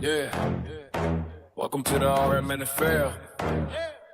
Yeah. Welcome to the RMNFL,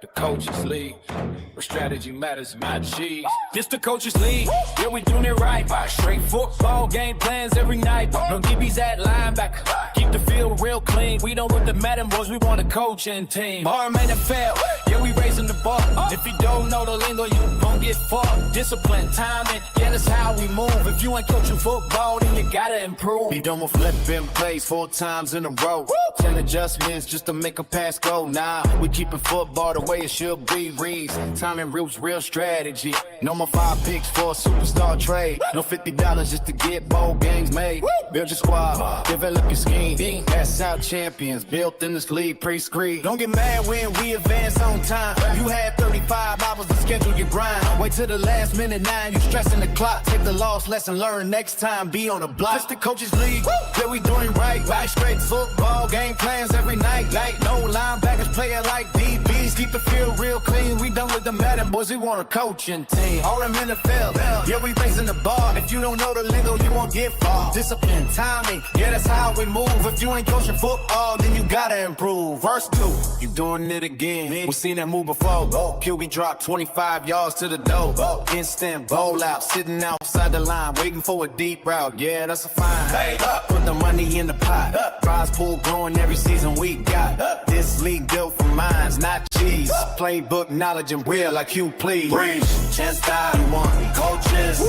the Coaches League, where strategy matters, my G's. This the Coaches League, yeah, we doing it right. Straight football game plans every night. No DBs at linebacker, keep the field real clean. We don't want the Madden boys, we want a coaching team. RMNFL, yeah, we raising the bar. If you don't know the lingo, you gon' get far. Discipline, timing, yeah, that's how we move. If you ain't coaching football, then you gotta improve. Be done with flipping plays 4 times in a row. 10 adjustments just to make a pass go. Nah, we keeping football the way it should be. Reads, timing real strategy. No more 5 picks for a superstar trade. No $50 just to get bowl games made. Build your squad, develop your scheme. Pass out champions, built in this league, pre-screen. Don't get mad when we advance on time. You had 35 hours to schedule your grind. Wait till the last minute, now you stressing the clock. Take the loss, lesson learned, next time be on the block. It's the Coaches League, yeah, we doing right. Straight football, game plans every night. Like no linebackers playing like DBs. Keep the field real clean, we done with the Madden boys, we want a coaching team. RMNFL, yeah, we raising the bar. If you don't know the lingo, you won't get far. Discipline, timing, yeah, that's how we move. If you ain't coaching football, then you gotta improve. Verse 2, you doing it again. We seen that move before. QB drop 25 yards to the door. Instant bowl out, sitting outside the line, waiting for a deep route. Yeah, that's a fine. Put the money in the pot. Prize pool growing every season we got. This league built for minds, not cheese. Playbook knowledge and real like you please. Breeze, chance die, you want coaches.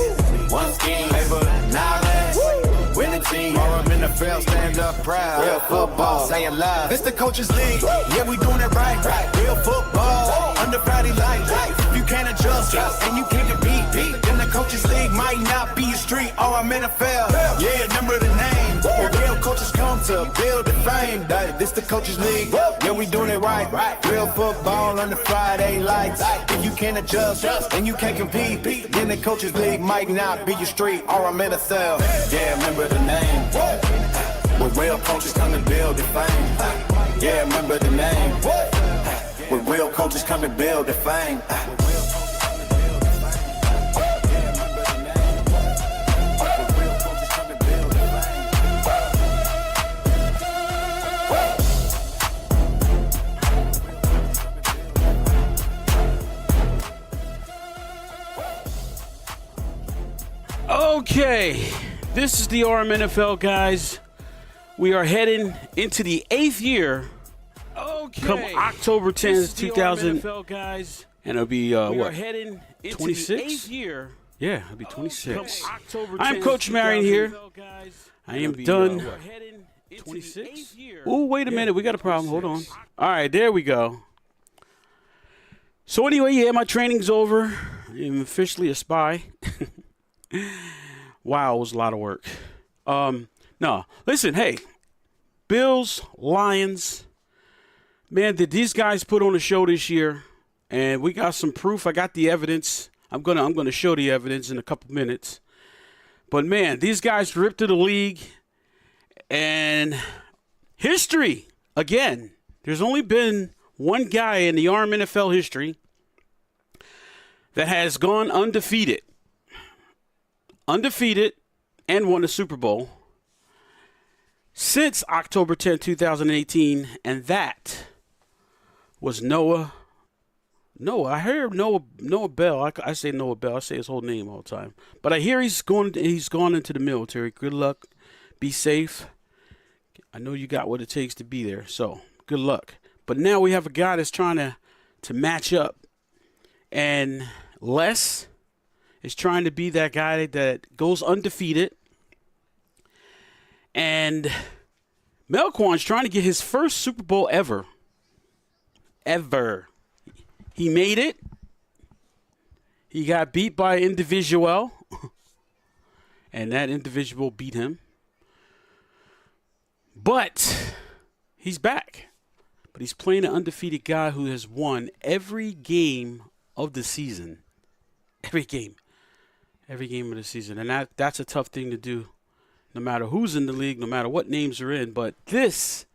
One scheme, paper, knowledge. Winning team, RMNFL, stand up proud. Real football, say it loud. It's the Coaches League, yeah, we doing it right. Real football, under Friday light. If you can't adjust and you can't compete, then the Coaches League might not be a street. RMNFL, yeah, remember the name. Where real coaches come to build the fame. This the Coaches League, yeah, we doing it right. Real football under Friday lights. If you can't adjust and you can't compete, then the Coaches League might not be your street. RMNFL, yeah, remember the name. Where real coaches come and build the fame. Yeah, remember the name. Where real coaches come and build the fame. Okay, this is the RMNFL, guys. We are heading into the 8th year. Okay, come October 10th, 2000. RMNFL, guys, and it'll be we what? Are heading into 26? The 8th year. Yeah, it'll be 26. I'm Coach Marion here. I am done. 26. Oh, wait a minute, we got a problem. Hold on. All right, there we go. So anyway, yeah, my training's over. I am officially a spy. Wow, it was a lot of work. No, listen, hey, Bills, Lions, man, did these guys put on a show this year? And we got some proof. I got the evidence. I'm gonna show the evidence in a couple minutes. But man, these guys ripped to the league, and history again. There's only been one guy in the RMNFL history that has gone undefeated and won the Super Bowl since October 10, 2018, and that was Noah. I heard Noah Bell. I say Noah Bell. I say his whole name all the time. But I hear he's gone into the military. Good luck. Be safe. I know you got what it takes to be there, so good luck. But now we have a guy that's trying to match up, and Les is trying to be that guy that goes undefeated. And Melquan's trying to get his first Super Bowl ever. He made it. He got beat by an individual. And that individual beat him. But he's back. But he's playing an undefeated guy who has won every game of the season. Every game of the season. And that's a tough thing to do, no matter who's in the league, no matter what names are in. But this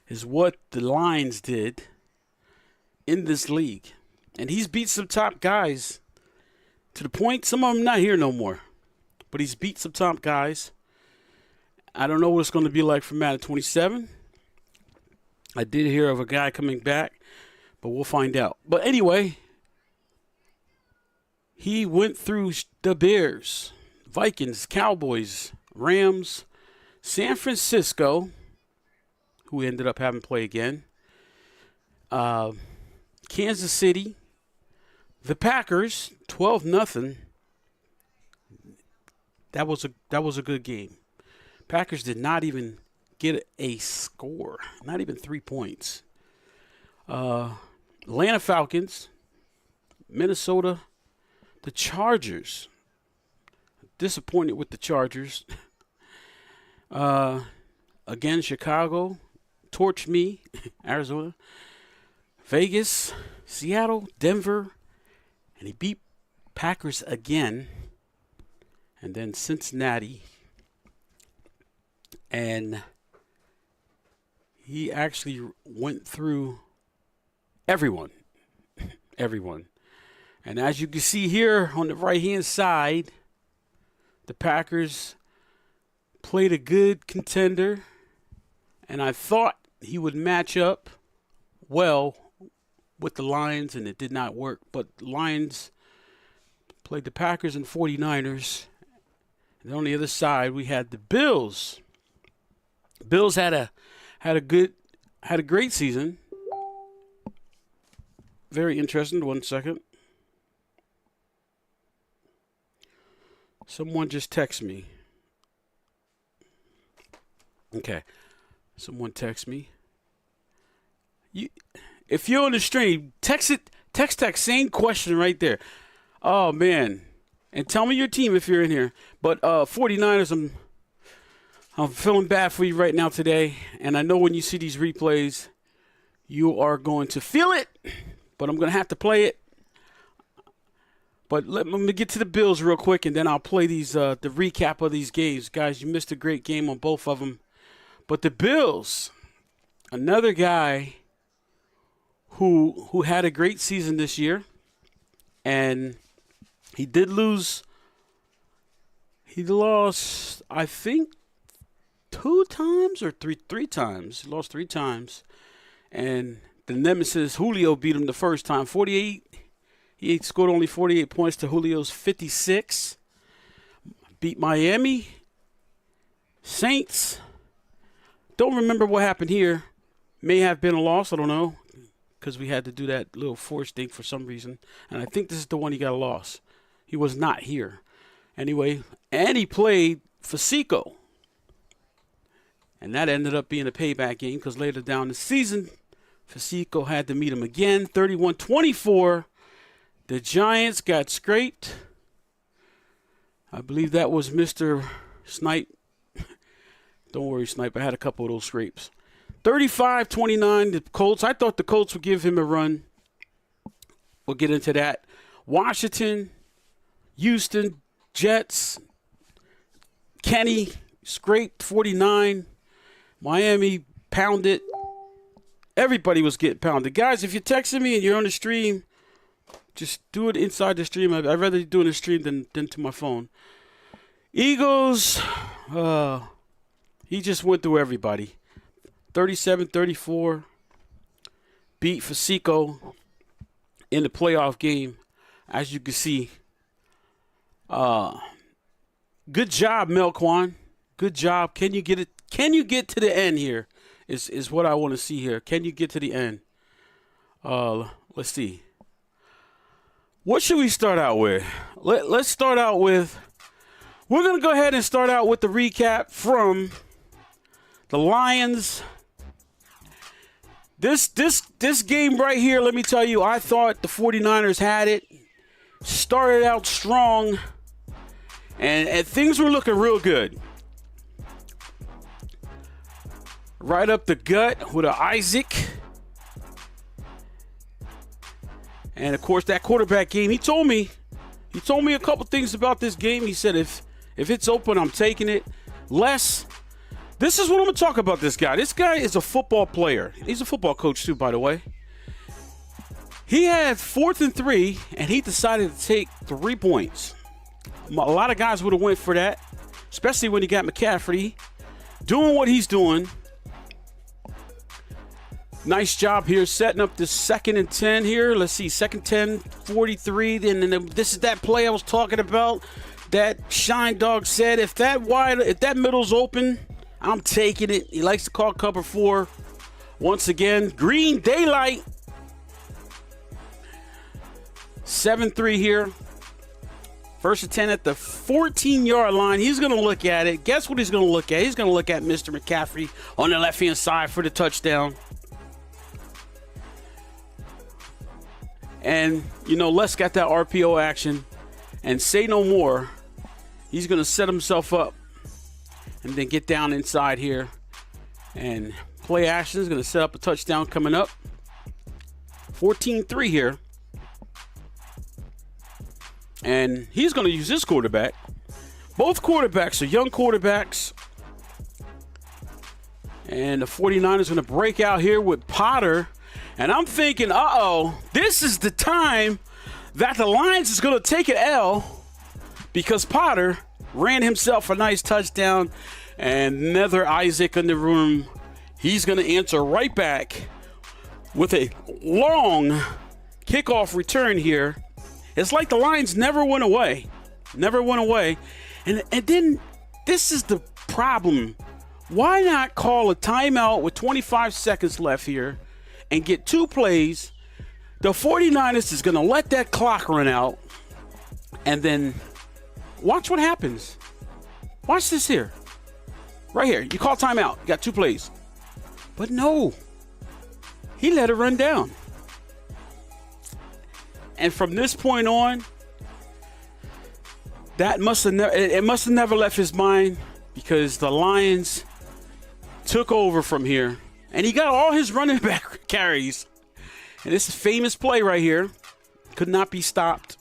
is what the Lions did in this league. And he's beat some top guys to the point some of them not here no more. But he's beat some top guys. I don't know what it's going to be like for Madden 27. I did hear of a guy coming back, but we'll find out. But anyway, he went through the Bears, Vikings, Cowboys, Rams, San Francisco, who ended up having to play again, Kansas City, the Packers, 12-0. That was a good game. Packers did not even get a score, not even 3 points. Atlanta Falcons, Minnesota, the Chargers. Disappointed with the Chargers. Again, Chicago, torched me, Arizona, Vegas, Seattle, Denver, and he beat Packers again. And then Cincinnati. And he actually went through everyone. Everyone. And as you can see here on the right-hand side, the Packers played a good contender. And I thought he would match up well with the Lions, and it did not work. But the Lions played the Packers and 49ers. And on the other side, we had the Bills. Bills had a great season. Very interesting. 1 second. Someone just texted me. Okay. Someone text me. If you're on the stream, text that same question right there. Oh man. And tell me your team if you're in here. But 49ers, I'm feeling bad for you right now today. And I know when you see these replays, you are going to feel it. But I'm going to have to play it. But let me get to the Bills real quick, and then I'll play the recap of these games. Guys, you missed a great game on both of them. But the Bills, another guy who had a great season this year, and he did lose. He lost, I think, 2 times or three times. He lost 3 times. And the nemesis, Julio, beat him the first time. 48. He scored only 48 points to Julio's 56. Beat Miami. Saints. Don't remember what happened here. May have been a loss. I don't know. Because we had to do that little force thing for some reason. And I think this is the one he got a loss. He was not here. Anyway, and he played Fasico. And that ended up being a payback game because later down the season, Fasico had to meet him again. 31-24. The Giants got scraped. I believe that was Mr. Snipe. Don't worry, Snipe. I had a couple of those scrapes. 35-29, the Colts. I thought the Colts would give him a run. We'll get into that. Washington, Houston, Jets. Kenny scraped 49. Miami pounded. Everybody was getting pounded. Guys, if you're texting me and you're on the stream, just do it inside the stream. I'd rather do it in the stream than to my phone. Eagles, he just went through everybody. 37-34. Beat Fasico in the playoff game. As you can see. Good job, Melquan. Good job. Can you get it? Can you get to the end here? Is what I want to see here. Can you get to the end? Let's see. What should we start out with? Let's start out with. We're gonna go ahead and start out with the recap from the Lions. This game right here, let me tell you, I thought the 49ers had it. Started out strong, and things were looking real good. Right up the gut with an Isaac. And, of course, that quarterback game, he told me a couple things about this game. He said, if it's open, I'm taking it. Les, this is what I'm going to talk about this guy. This guy is a football player. He's a football coach, too, by the way. He had 4th and 3, and he decided to take 3 points. A lot of guys would have went for that, especially when he got McCaffrey doing what he's doing. Nice job here setting up the 2nd and 10 here. Let's see, 2nd 10, 43. Then this is that play I was talking about. That Shine Dog said, if that middle's open, I'm taking it. He likes to call cover 4. Once again, green daylight. 7-3 here. 1st and 10 at the 14-yard line. He's going to look at it. Guess what he's going to look at? He's going to look at Mr. McCaffrey on the left-hand side for the touchdown. And, Les got that RPO action. And say no more. He's going to set himself up and then get down inside here. And play action is going to set up a touchdown coming up. 14-3 here. And he's going to use his quarterback. Both quarterbacks are young quarterbacks. And the 49ers going to break out here with Potter. And I'm thinking, this is the time that the Lions is going to take an L because Potter ran himself a nice touchdown. And Nether Isaac in the room, he's going to answer right back with a long kickoff return here. It's like the Lions never went away. Never went away. And then this is the problem. Why not call a timeout with 25 seconds left here and get 2 plays? The 49ers is going to let that clock run out. And then watch what happens. Watch this here. Right here. You call timeout. You got 2 plays. But no. He let it run down. And from this point on, it must have never left his mind because the Lions took over from here. And he got all his running back carries. And this is a famous play right here. Could not be stopped.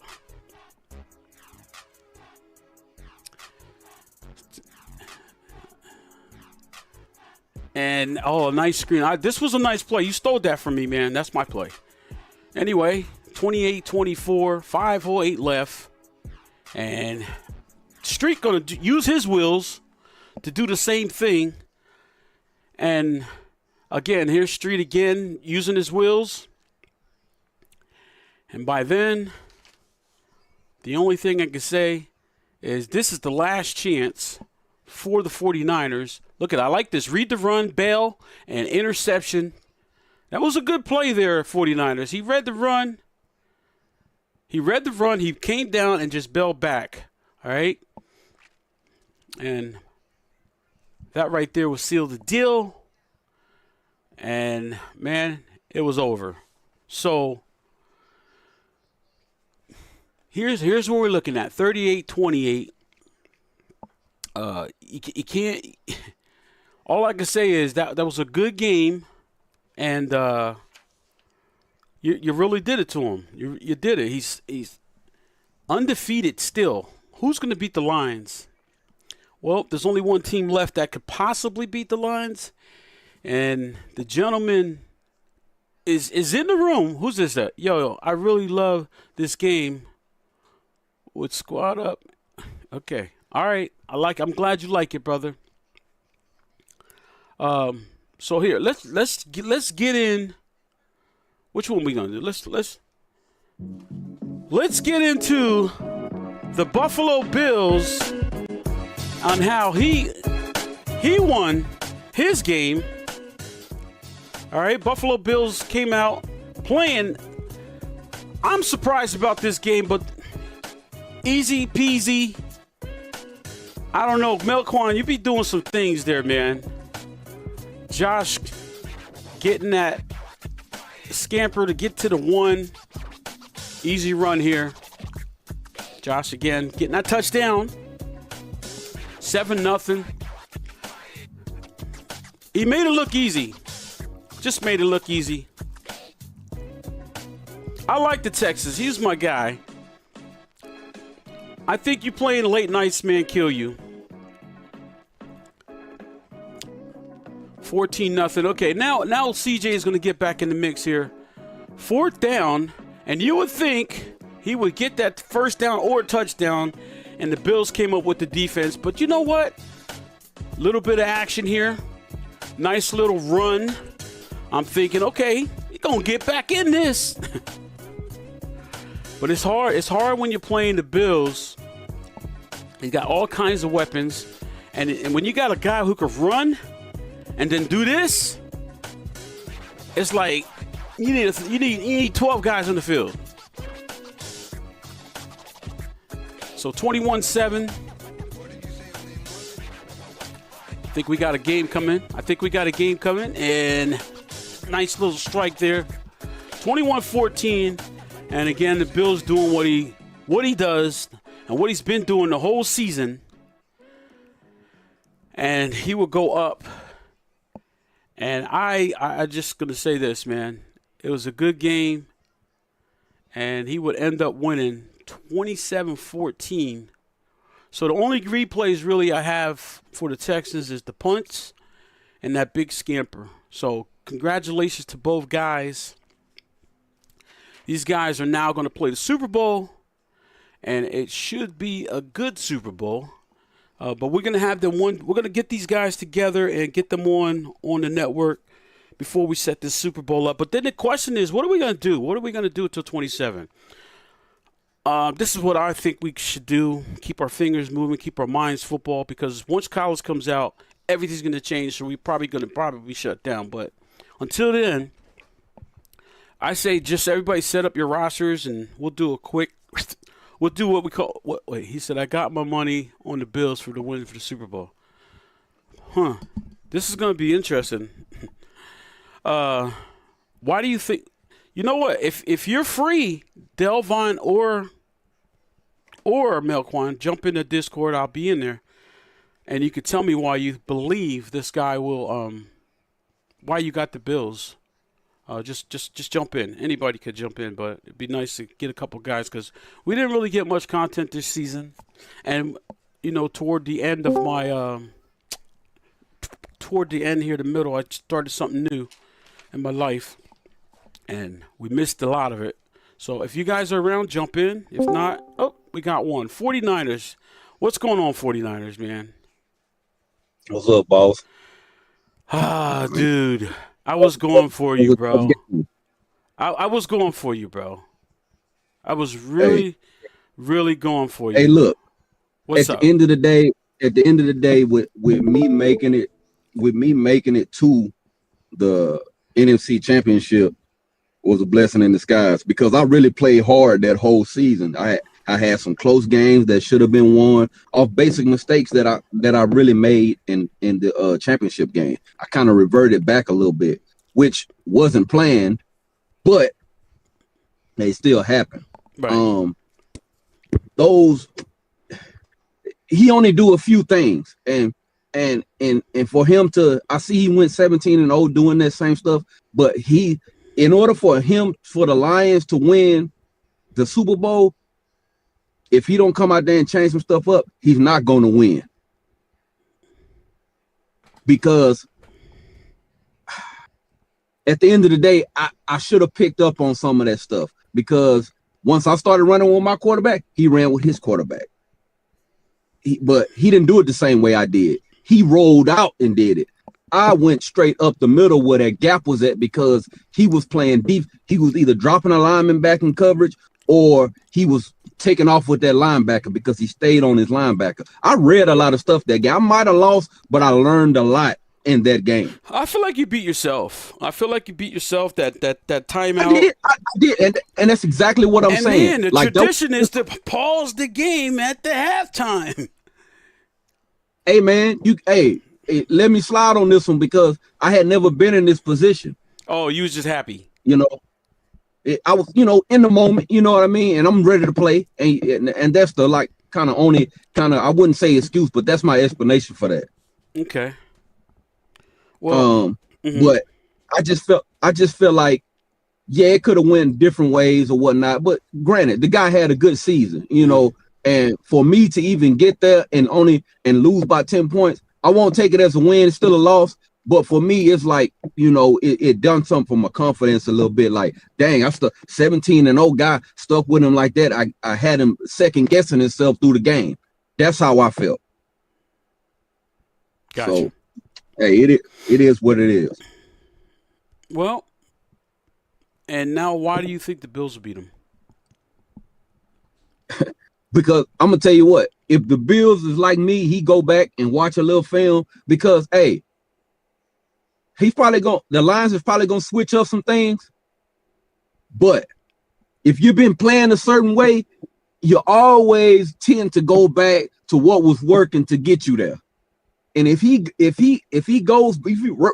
And, a nice screen. This was a nice play. You stole that from me, man. That's my play. Anyway, 28-24, 5:08 left. And Street going to use his wheels to do the same thing. And, again, here's Street again using his wheels. And by then, the only thing I can say is this is the last chance for the 49ers. Look at, I like this. Read the run, bail, and interception. That was a good play there, 49ers. He read the run. He came down and just bailed back. All right? And that right there will seal the deal. And, man, it was over. So, here's what we're looking at. 38-28. You can't. All I can say is that was a good game, and you really did it to him. You did it. He's undefeated still. Who's going to beat the Lions? Well, there's only one team left that could possibly beat the Lions, and the gentleman is in the room. Who's this? Yo, I really love this game with Squad Up. Okay. All right, I'm glad you like it, brother. So here, let's get in. Which one we gonna do? Let's get into the Buffalo Bills on how he won his game. All right, Buffalo Bills came out playing. I'm surprised about this game, but easy peasy. I don't know, Melquan, you be doing some things there, man. Josh getting that scamper to get to the 1. Easy run here. Josh again getting that touchdown. 7-0. He made it look easy. Just made it look easy. I like the Texans. He's my guy. I think you playing late nights, man, kill you. 14-0. Okay, now CJ is going to get back in the mix here. 4th down, and you would think he would get that first down or touchdown, and the Bills came up with the defense. But you know what? Little bit of action here. Nice little run I'm thinking, okay, you're going to get back in this. But it's hard. It's hard when you're playing the Bills. You got all kinds of weapons. And when you got a guy who can run and then do this, it's like you need 12 guys on the field. So 21-7. I think we got a game coming. And nice little strike there. 21-14. And again, the Bills doing what he does and what he's been doing the whole season. And he will go up. And I just going to say this, man. It was a good game. And he would end up winning 27-14. So the only replays really I have for the Texans is the punts and that big scamper. So congratulations to both guys. These guys are now going to play the Super Bowl. And it should be a good Super Bowl. But we're going to have them we're going to get these guys together and get them on the network before we set this Super Bowl up. But then the question is, what are we going to do? What are we going to do until 27? This is what I think we should do. Keep our fingers moving, keep our minds football, because once college comes out, everything's going to change. So we're probably going to be shut down. But until then, I say just everybody set up your rosters and we'll do a quick we'll do what we call wait, he said I got my money on the Bills for the win for the Super Bowl. This is going to be interesting. Why do you think? You know what? If you're free, Delvon or Melquan, jump in the Discord. I'll be in there, and you could tell me why you believe this guy will. Why you got the Bills? Just jump in. Anybody could jump in, but it'd be nice to get a couple guys because we didn't really get much content this season, and toward the end of my toward the end here, the middle, I started something new in my life, and we missed a lot of it. So if you guys are around, jump in. If not, we got one. 49ers. What's going on, 49ers, man? What's up, boss? Dude. I was going for you, bro. I was going for you, bro. I was really going for you. Hey, look. What's up? At the end of the day, with me making it to the NFC Championship was a blessing in disguise because I really played hard that whole season. I had some close games that should have been won off basic mistakes that I really made in the championship game. I kind of reverted back a little bit, which wasn't planned, but they still happened. Right. He only do a few things, and for him to, I see he went 17-0 doing that same stuff, but in order for the Lions to win the Super Bowl, if he don't come out there and change some stuff up, he's not going to win. Because at the end of the day, I should have picked up on some of that stuff because once I started running with my quarterback, he ran with his quarterback. But he didn't do it the same way I did. He rolled out and did it. I went straight up the middle where that gap was at because he was playing deep. He was either dropping a lineman back in coverage or he was taking off with that linebacker because he stayed on his linebacker. I read a lot of stuff that game. I might have lost, but I learned a lot in that game. I feel like you beat yourself. That timeout. I did. And that's exactly what I'm saying. And then the tradition is to pause the game at the halftime. Hey, man, hey, let me slide on this one because I had never been in this position. Oh, you was just happy. I was, in the moment, you know what I mean? And I'm ready to play. And that's the I wouldn't say excuse, but that's my explanation for that. Okay. Well, but I just felt like, yeah, it could have went different ways or whatnot. But granted, the guy had a good season, and for me to even get there and lose by 10 points, I won't take it as a win. It's still a loss. But for me, it's like, it done something for my confidence a little bit. Like, dang, I stuck 17-0 guy stuck with him like that. I had him second guessing himself through the game. That's how I felt. Gotcha. So, hey, it is what it is. Well, and now why do you think the Bills will beat them? Because I'm gonna tell you what, if the Bills is like me, he go back and watch a little film because hey, the Lions is probably gonna switch up some things. But if you've been playing a certain way, you always tend to go back to what was working to get you there. And if he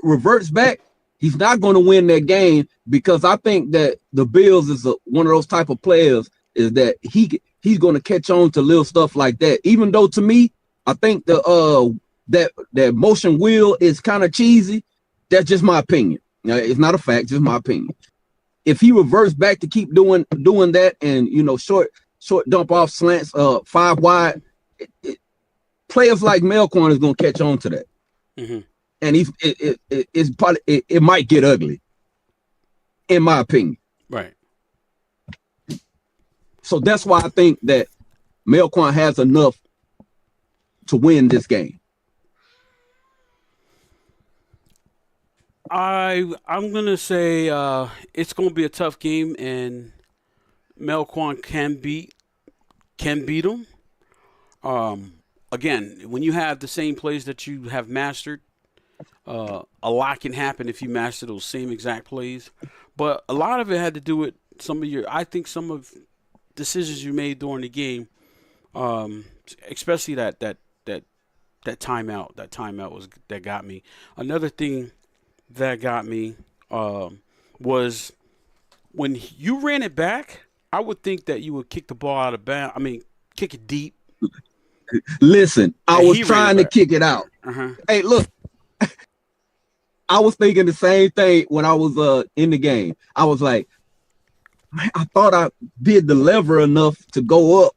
reverts back, he's not going to win that game because I think that the Bills is one of those type of players is that he's going to catch on to little stuff like that. Even though to me, I think that motion wheel is kind of cheesy. That's just my opinion. Now, it's not a fact, just my opinion. If he reverts back to keep doing that and short dump off slants, 5 wide, players like Melcorn is going to catch on to that. Mm-hmm. And it might get ugly, in my opinion. Right. So that's why I think that Melcorn has enough to win this game. I'm gonna say it's gonna be a tough game, and Melquan can beat them. Again, when you have the same plays that you have mastered, a lot can happen if you master those same exact plays. But a lot of it had to do with some of decisions you made during the game, especially that timeout. That timeout that got me. Another thing that got me was when you ran it back. I would think that you would kick the ball out of bounds. I mean, kick it deep. Listen, I was trying to kick it out. Uh-huh. Hey, look, I was thinking the same thing when I was in the game. I was like, man, I thought I did the lever enough to go up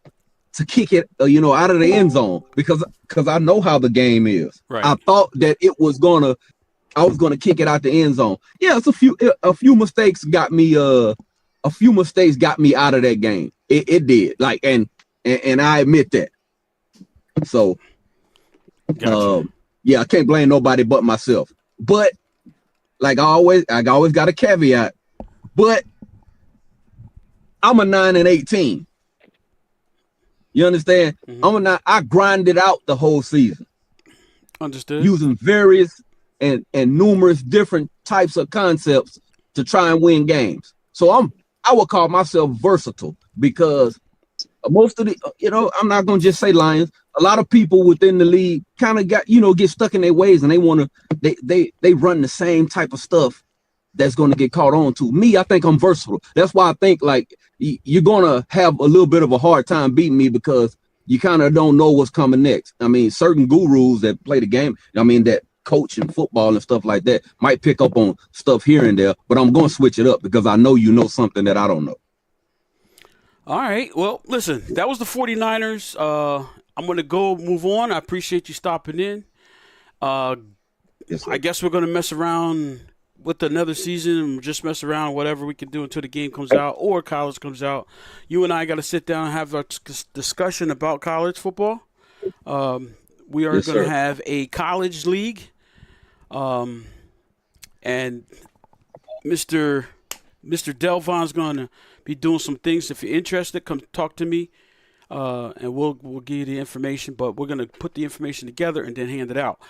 to kick it, out of the end zone because I know how the game is. Right. I thought that I was gonna kick it out the end zone. Yeah, it's a few mistakes got me out of that game. It did. Like and I admit that. So Gotcha. yeah, I can't blame nobody but myself. But like I always got a caveat. But I'm a 9-18. You understand? Mm-hmm. I grinded out the whole season. Understood. Using various and numerous different types of concepts to try and win games. So I would call myself versatile because most of the, I'm not going to just say Lions. A lot of people within the league kind of got, get stuck in their ways and they want to, they run the same type of stuff that's going to get caught on to. Me, I think I'm versatile. That's why I think like you're going to have a little bit of a hard time beating me because you kind of don't know what's coming next. I mean, certain gurus that play the game, that coach in football and stuff like that might pick up on stuff here and there, but I'm going to switch it up because I know you know something that I don't know. All right. Well, listen, that was the 49ers. I'm going to move on. I appreciate you stopping in. Yes, I guess we're going to mess around with another season and just mess around whatever we can do until the game comes out or college comes out. You and I got to sit down and have our discussion about college football. We are going to have a college league. And Mr. Delvon's going to be doing some things. If you're interested, come talk to me, and we'll give you the information. But we're going to put the information together and then hand it out.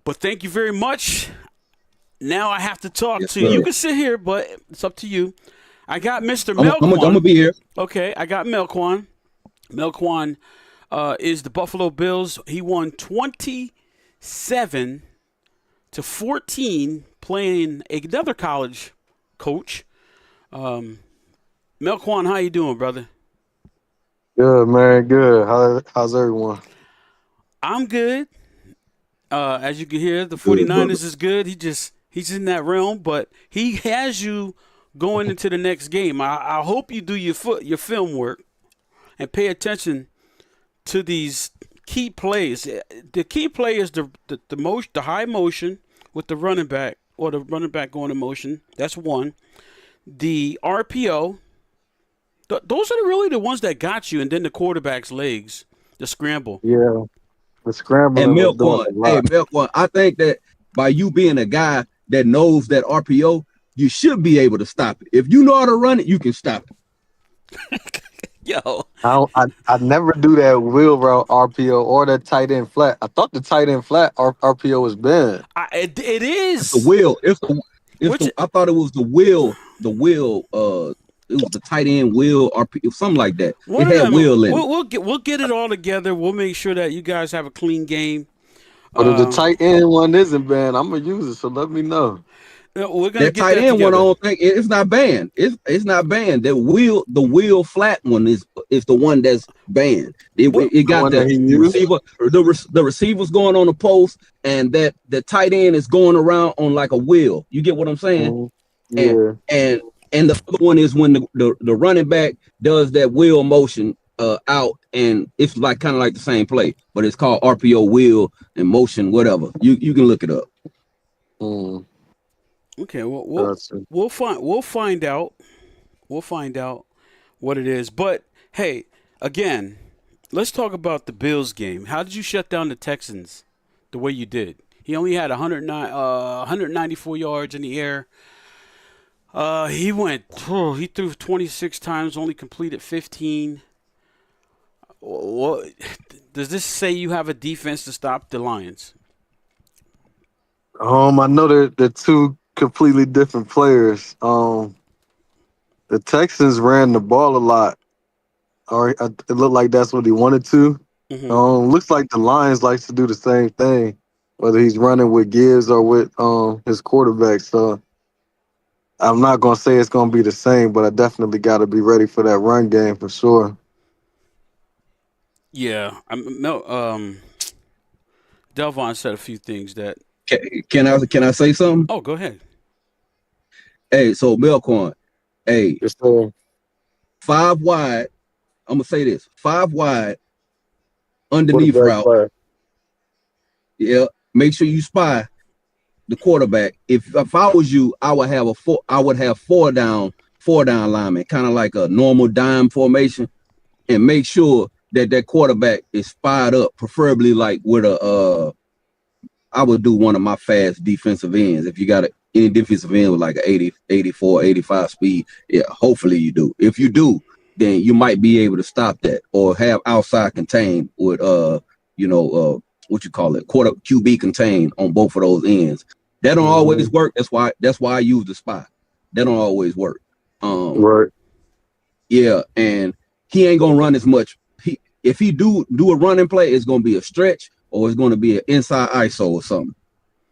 But thank you very much. Now I have to talk to you. You can sit here, but it's up to you. I got Mr. Melquan. I'm going to be here. Okay, I got Melquan. Melquan is the Buffalo Bills. He won 27-14 playing another college coach. Melquan, how you doing, brother? Good, man. Good. How's everyone? I'm good. As you can hear, the 49ers is good. He's in that realm, but he has you going into the next game. I hope you do your film work and pay attention to these key plays. The key play is the high motion with the running back or the running back going in motion. That's one. The RPO. Those are really the ones that got you, and then the quarterback's legs, the scramble. Yeah, the scramble. And Melquan, I think that by you being a guy that knows that RPO, you should be able to stop it. If you know how to run it, you can stop it. Yo, I never do that wheel route RPO or that tight end flat. I thought the tight end flat RPO was banned. it It's the is. wheel. Which I thought it was the wheel. It was the tight end wheel or something like that. one It of had them. wheel in it. We'll get it all together. We'll make sure that you guys have a clean game. But if the tight end one isn't banned, I'm gonna use it. So let me know. We're gonna That get tight that end one, I together. don't think it's not banned. It's not banned. The wheel flat one is the one that's banned. It The got one that he the used? receiver, the receivers going on the post, and that the tight end is going around on like a wheel. You get what I'm saying? Mhm. And Yeah. and the other one is when the running back does that wheel motion out, and it's like kind of like the same play, but it's called RPO wheel and motion, whatever. You can look it up. Mm, Okay, well gotcha. we'll find out. We'll find out what it is. But hey, again, let's talk about the Bills game. How did you shut down the Texans the way you did? He only had 194 yards in the air. He threw 26 times, only completed 15. What does this say? You have a defense to stop the Lions? I know they're two completely different players. The Texans ran the ball a lot, or it looked like that's what he wanted to. Mm-hmm. Looks like the Lions likes to do the same thing, whether he's running with Gibbs or with his quarterback. So I'm not gonna say it's gonna be the same, but I definitely got to be ready for that run game for sure. Yeah, Delvon said a few things that. Can I say something? Oh, go ahead. Hey, so Melcorn, hey, Just so 5 wide. I'm gonna say this: 5 wide underneath quarterback route. play. Yeah, make sure you spy the quarterback. If I was you, I would have four down linemen, kind of like a normal dime formation, and make sure that quarterback is spied up, preferably like with I would do one of my fast defensive ends. If you got any defensive end with like an 80, 84, 85 speed, yeah, hopefully you do. If you do, then you might be able to stop that or have outside contain with what you call it, quarter QB contain on both of those ends. That don't always work. That's why I use the spy. That don't always work. Right. Yeah, and he ain't gonna run as much. If he do a running play, it's gonna be a stretch or it's gonna be an inside ISO or something.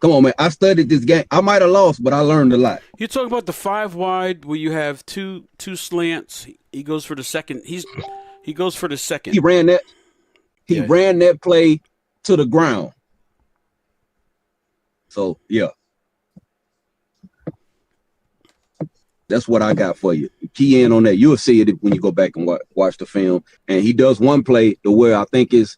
Come on, man. I studied this game. I might have lost, but I learned a lot. You're talking about the 5 wide where you have two slants. He goes for the second. He goes for the second. He ran that. He ran that play to the ground. So yeah, that's what I got for you. Key in on that. You'll see it when you go back and watch the film. And he does one play to where I think it's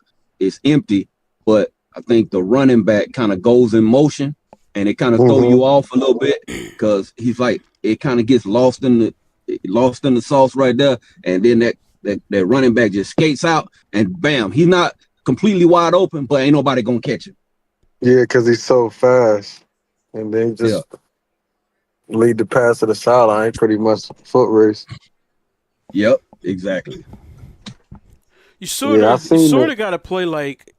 empty, but I think the running back kind of goes in motion and it kind of throw you off a little bit because he's like it kind of gets lost in the sauce right there, and then that running back just skates out and bam, he's not completely wide open, but ain't nobody gonna catch him. Yeah, because he's so fast, and then just lead the pass to the sideline. Pretty much foot race. Yep, exactly. You sort of got to play like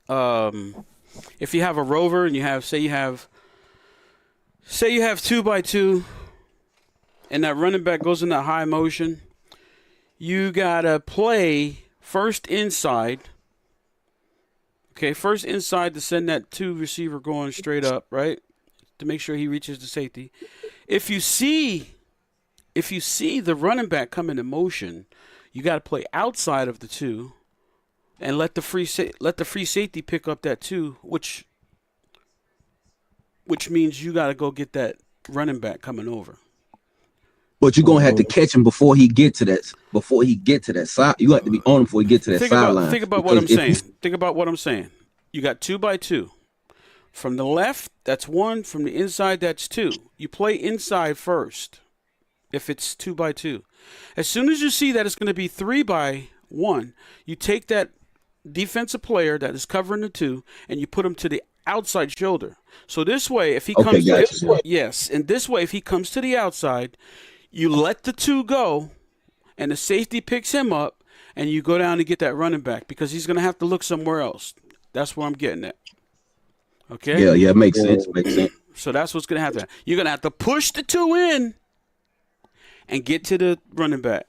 if you have a rover and you have say you have 2x2 and that running back goes in that high motion, you got to play first inside. Okay, first inside to send that 2 receiver going straight up, right? To make sure he reaches the safety. If you see the running back come into motion, you got to play outside of the 2 and let the free safety pick up that 2, which means you got to go get that running back coming over. But you're gonna have to catch him before he get to that. Before he get to that side, you have to be on him before he get to that sideline. Think about what I'm saying. Think about what I'm saying. You got 2x2. From the left, that's 1. From the inside, that's 2. You play inside first. If it's 2x2, as soon as you see that it's going to be 3x1, you take that defensive player that is covering the 2 and you put him to the outside shoulder. So this way, if he Okay, comes, gotcha. yes, and this way, if he comes to the outside, you let the 2 go, and the safety picks him up, and you go down and get that running back because he's going to have to look somewhere else. That's where I'm getting at. Okay. Yeah, makes sense. Makes sense. So that's what's going to happen. You're going to have to push the 2 in and get to the running back.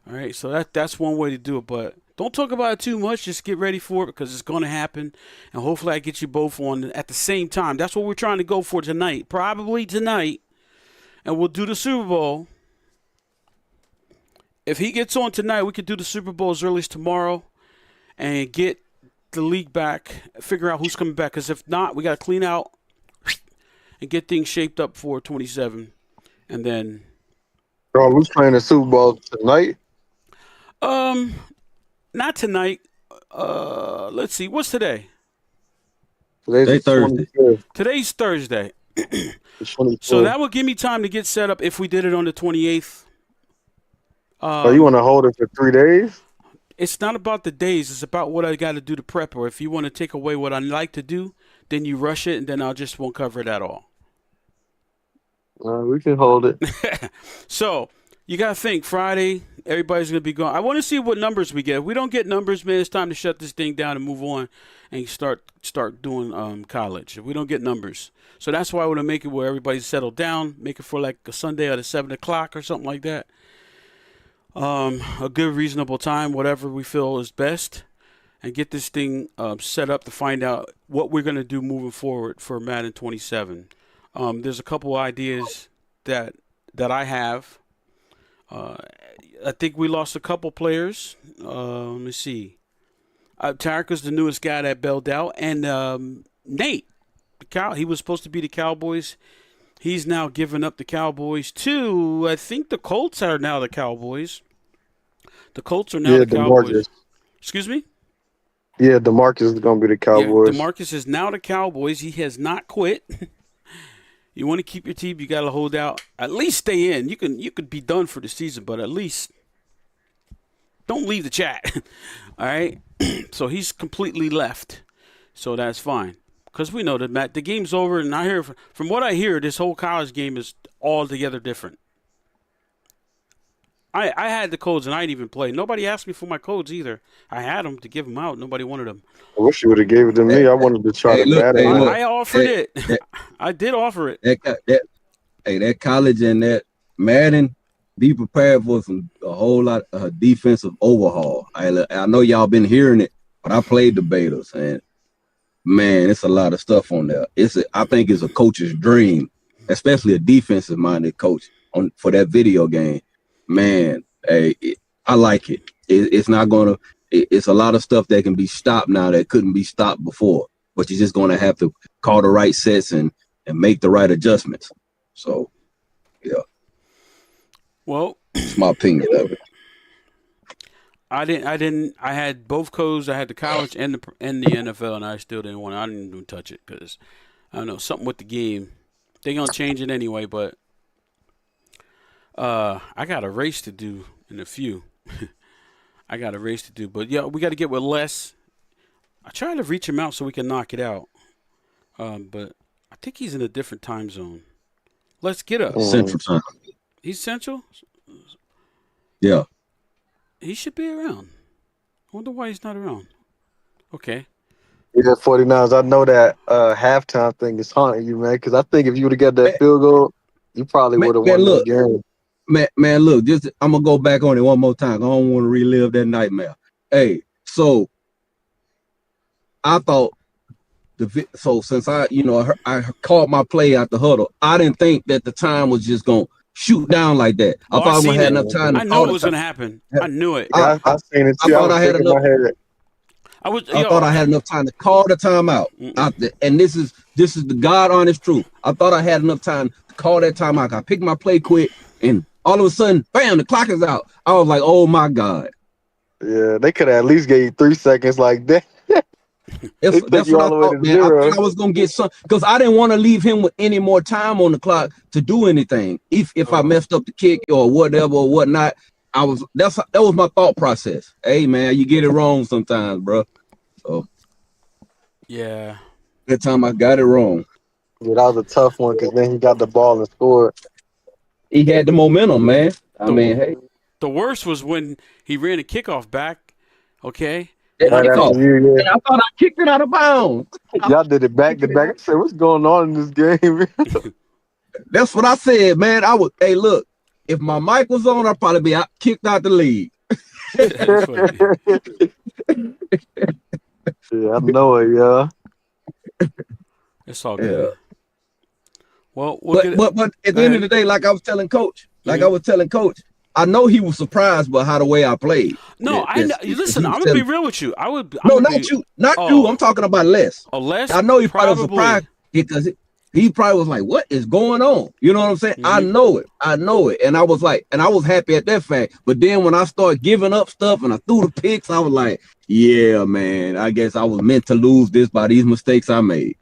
All right. So that's one way to do it, but don't talk about it too much. Just get ready for it because it's going to happen. And hopefully I get you both on at the same time. That's what we're trying to go for tonight. Probably tonight. And we'll do the Super Bowl. If he gets on tonight, we could do the Super Bowl as early as tomorrow and get the league back, figure out who's coming back. Because if not, we got to clean out and get things shaped up for 27. And then... Bro, who's playing the Super Bowl tonight? Not tonight. Let's see. What's today? Today's Thursday. 25th. Today's Thursday. The 24th. So that will give me time to get set up if we did it on the 28th. Oh, you want to hold it for 3 days? It's not about the days. It's about what I got to do to prep. Or if you want to take away what I like to do, then you rush it, and then I just won't cover it at all. We can hold it. So you got to think Friday, everybody's going to be gone. I want to see what numbers we get. If we don't get numbers, man, it's time to shut this thing down and move on and start doing college. If we don't get numbers. So that's why I want to make it where everybody's settled down, make it for like a Sunday at 7 o'clock or something like that. A good, reasonable time, whatever we feel is best, and get this thing set up to find out what we're going to do moving forward for Madden 27. There's a couple ideas that I have. I think we lost a couple players. Let me see. Tarika's the newest guy that bailed out, and Nate, he was supposed to be the Cowboys. He's now given up the Cowboys to, I think the Colts are now the Cowboys. The Colts are now the Cowboys. DeMarcus. Excuse me? Yeah, DeMarcus is going to be the Cowboys. Yeah, DeMarcus is now the Cowboys. He has not quit. You want to keep your team, you got to hold out. At least stay in. You could be done for the season, but at least don't leave the chat. All right? So he's completely left. So that's fine. Because we know that the game's over, and I hear from what I hear, this whole college game is altogether different. I had the codes, and I didn't even play. Nobody asked me for my codes either. I had them to give them out. Nobody wanted them. I wish you would have gave it to me. I wanted to try I offered it. I did offer it. That college and that Madden, be prepared for a whole lot of defensive overhaul. I know y'all been hearing it, but I played the betas, and man, it's a lot of stuff on there. I think it's a coach's dream, especially a defensive-minded coach for that video game. Man, I like it. It's not gonna. It's a lot of stuff that can be stopped now that couldn't be stopped before. But you're just gonna have to call the right sets and make the right adjustments. So, yeah. Well, it's my opinion of it. I had both codes. I had the college and the NFL, and I still didn't want. I didn't even touch it because I don't know, something with the game. They're gonna change it anyway, but I got a race to do in a few. I got a race to do, but yeah, we got to get with Les. I tried to reach him out so we can knock it out, but I think he's in a different time zone. Let's get up. Central time. He's Central? Yeah. He should be around. I wonder why he's not around. Okay. Yeah, 49ers. I know that halftime thing is haunting you, man, because I think if you would have got that field goal, you probably would have won the game. Man, look, I'm going to go back on it one more time. I don't want to relive that nightmare. Hey, so I thought, since I called my play out the huddle, I didn't think that the time was just going to shoot down like that. I thought I was going to have enough time. I knew it was going to happen. I knew it. I seen it too. I thought I had enough. I thought I had enough time to call the timeout. And this is the God honest truth. I thought I had enough time to call that timeout. I picked my play quick, and all of a sudden, bam, the clock is out. I was like, oh my God. Yeah, they could have at least gave you 3 seconds like that. That's what I thought, man. I thought I was gonna get some because I didn't want to leave him with any more time on the clock to do anything. If I messed up the kick or whatever or whatnot, that was my thought process. Hey man, you get it wrong sometimes, bro. So yeah. That time I got it wrong. Yeah, that was a tough one because then he got the ball and scored. He had the momentum, man. I mean, hey, The worst was when he ran a kickoff back, okay? that And I Right after kickoff. think you, And I thought I kicked it out of bounds. yeah. Y'all did it back to back. I said, what's going on in this game? That's what I said, man. Hey, look, if my mic was on, I'd probably be kicked out the league. that's funny. Yeah, I know it, yeah. It's all Yeah. good. Well, we'll get it. But at the end of the day, like I was telling Coach, I know he was surprised by how the way I played. No, I know. Listen, I'm gonna be real with you. Not you. I'm talking about Les. Les. I know he probably was probably. surprised because he probably was like, "What is going on?" You know what I'm saying? Mhm. I know it, and I was like, and I was happy at that fact. But then when I started giving up stuff and I threw the picks, I was like, "Yeah, man. I guess I was meant to lose this by these mistakes I made."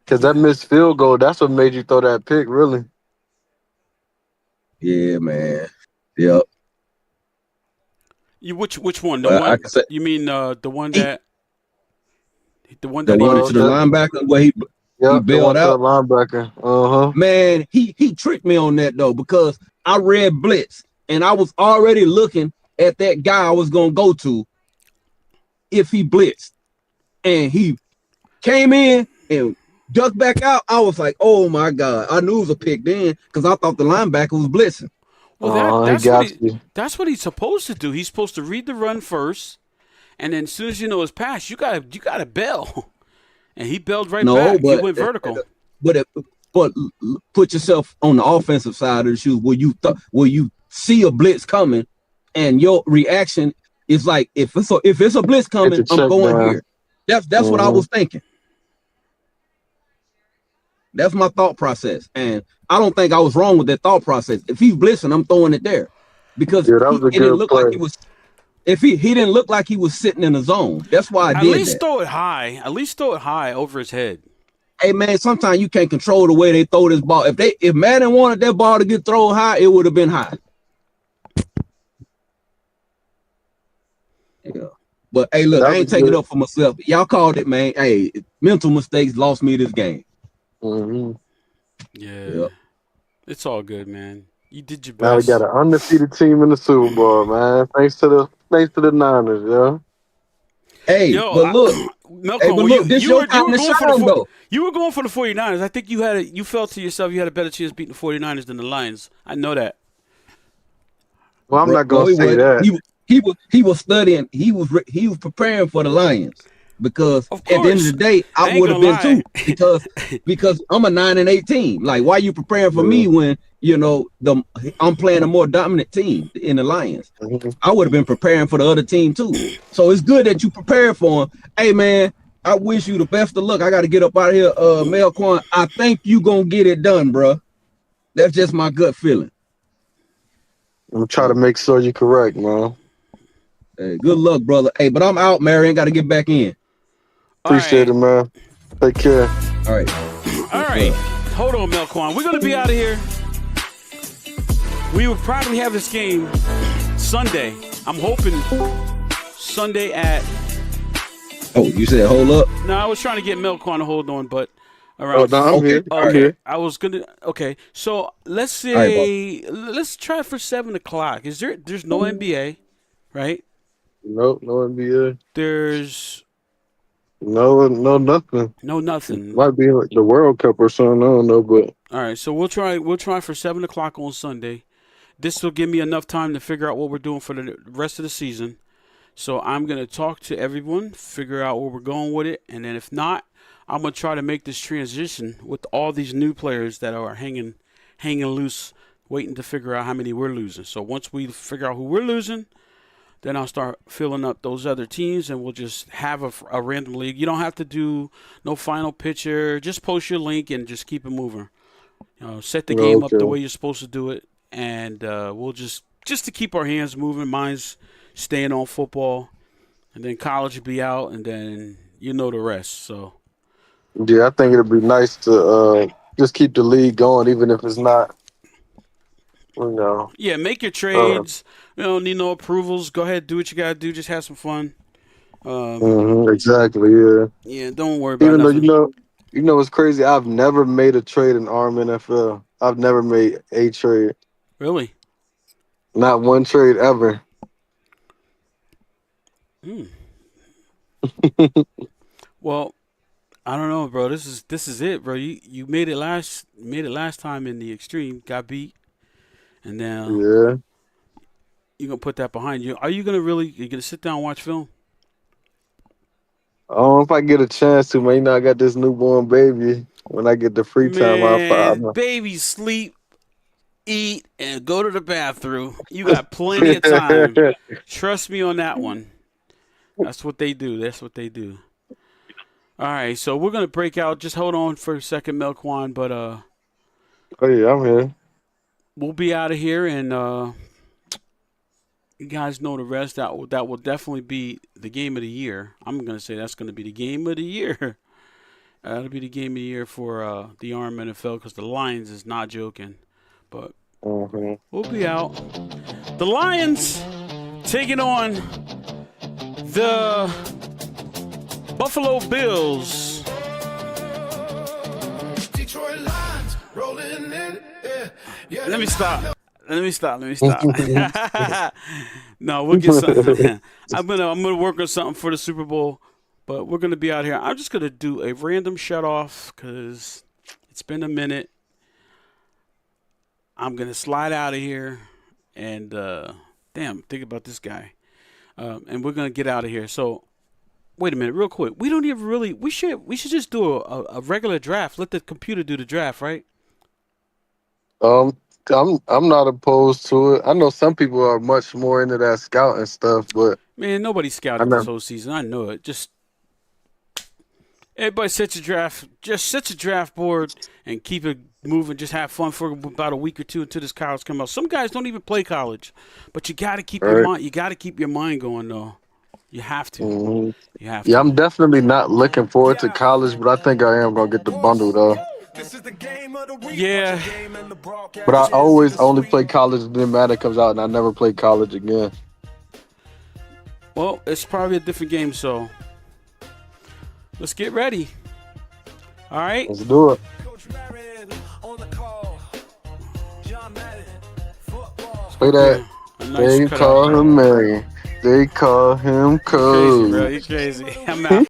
Because that missed field goal, that's what made you throw that pick, really. Yeah, man. Yep. Which one? The But one I can say you mean the one that the he one to mentioned? the linebacker where he Yeah, the bailed one to the out. linebacker. Uh-huh. Man, he tricked me on that though, because I read blitz and I was already looking at that guy I was gonna go to if he blitzed, and he came in and ducked back out. I was like, oh my god, I knew it was a pick then because I thought the linebacker was blitzing. Well, He got you. that's what he's supposed to do. He's supposed to read the run first, and then as soon as you know it's passed, you gotta bail. And he bailed right back. He went vertical. But put yourself on the offensive side of the shoes where you see a blitz coming, and your reaction is like, if it's a blitz coming, I'm going here. That's what I was thinking. That's my thought process, and I don't think I was wrong with that thought process. If he's blitzing, I'm throwing it there, because Yeah, that was a it didn't good look play. like he was. If he didn't look like he was sitting in the zone. That's why I At did least that. throw it high. At least throw it high over his head. Hey man, sometimes you can't control the way they throw this ball. If Madden wanted that ball to get thrown high, it would have been high. Yeah. But hey, look, I ain't taking it up for myself. Y'all called it, man. Hey, mental mistakes lost me this game. Mm-hmm. Yeah. Yep. It's all good, man. You did your Now we best. got an undefeated team in the Super Bowl, man. Thanks to the Niners, yeah. Hey, Yo, but look, Malcolm, this your time to shine, though. You were going for the 49ers. I think you felt to yourself you had a better chance beating the 49ers than the Lions. I know that. Well, I'm not gonna say that. He was studying. He was preparing for the Lions, because at the end of the day, I would have been too, because I'm a 9-8 team. Like, why you preparing for me when I'm playing a more dominant team in the Lions? I would have been preparing for the other team too. So it's good that you prepare for him. Hey man, I wish you the best of luck. I got to get up out of here, Melquan. I think you gonna get it done, bro. That's just my gut feeling. I'm trying to make sure you're correct, man. Hey, good luck, brother. Hey, but I'm out, Marion. Got to get back in. Appreciate it, man. Take care. All right. All right. Hold on, Melquan. We're going to be out of here. We will probably have this game Sunday. I'm hoping Sunday at... Oh, you said hold up? No, I was trying to get Melquan to hold on, but... Around. Oh, no, I'm here. Okay. I'm here. I was going to... Okay. So, let's say... let's try for 7 o'clock. There's no NBA, right? Nope, no NBA. There's... No, nothing. No, nothing. Might be like the World Cup or something. I don't know, but all right. So we'll try for 7 o'clock on Sunday. This will give me enough time to figure out what we're doing for the rest of the season. So I'm gonna talk to everyone, figure out where we're going with it, and then if not, I'm gonna try to make this transition with all these new players that are hanging loose, waiting to figure out how many we're losing. So once we figure out who we're losing, then I'll start filling up those other teams, and we'll just have a random league. You don't have to do no final picture. Just post your link and just keep it moving. Set the game up the way you're supposed to do it, and we'll just to keep our hands moving. Mine's staying on football, and then college will be out, and then you know the rest. So yeah, I think it'd be nice to just keep the league going, even if it's not. Yeah, make your trades. You don't need no approvals. Go ahead, do what you gotta do. Just have some fun, Exactly. Yeah. Yeah, don't worry about Even though nothing. it's crazy. I've never made a trade in ARM NFL. I've never made a trade. Really? Not one trade ever. Hmm. Well, I don't know, bro. This is it, bro. You made it last time in the extreme, got beat, and now Yeah. you're gonna put that behind you. You gonna sit down and watch film? I don't know if I get a chance to, man. I got this newborn baby. When I get the free time, Man, baby, sleep, eat, and go to the bathroom. You got plenty of time. Trust me on that one. That's what they do. That's what they do. All right, so we're gonna break out. Just hold on for a second, Melquan, but Oh yeah, I'm here. we'll be out of here, and you guys know the rest. That will definitely be the game of the year. I'm gonna say that's gonna be the game of the year. That'll be the game of the year for the ARM NFL because the Lions is not joking. But we'll be out. The Lions taking on the Buffalo Bills. Detroit Lions rolling in. Yeah. Let me stop. No, we'll get something. I'm gonna work on something for the Super Bowl, but we're gonna be out here. I'm just gonna do a random shut off because it's been a minute. I'm gonna slide out of here, and think about this guy, and we're gonna get out of here. So. Wait a minute, real quick. We don't even really. We should just do a regular draft. Let the computer do the draft, right? I'm not opposed to it. I know some people are much more into that scouting stuff, but Man, nobody I scouted this know. whole season. I know it. Just everybody set your draft. Just set your draft board and keep it moving. Just have fun for about a week or two until this college comes out. Some guys don't even play college, but you got to keep your Right. mind. You got to keep your mind going though. You have to. hmm You have Yeah, to. I'm definitely not looking forward to college, but I think I am gonna get the bundle though. Yeah. But I always only play college when Madden comes out, and I never play college again. Well, it's probably a different game, so let's get ready. All right. Let's do it. Say that. Yeah. A They nice cutout. call him Mary. They call him You crazy, bro. Code. You crazy. I'm out.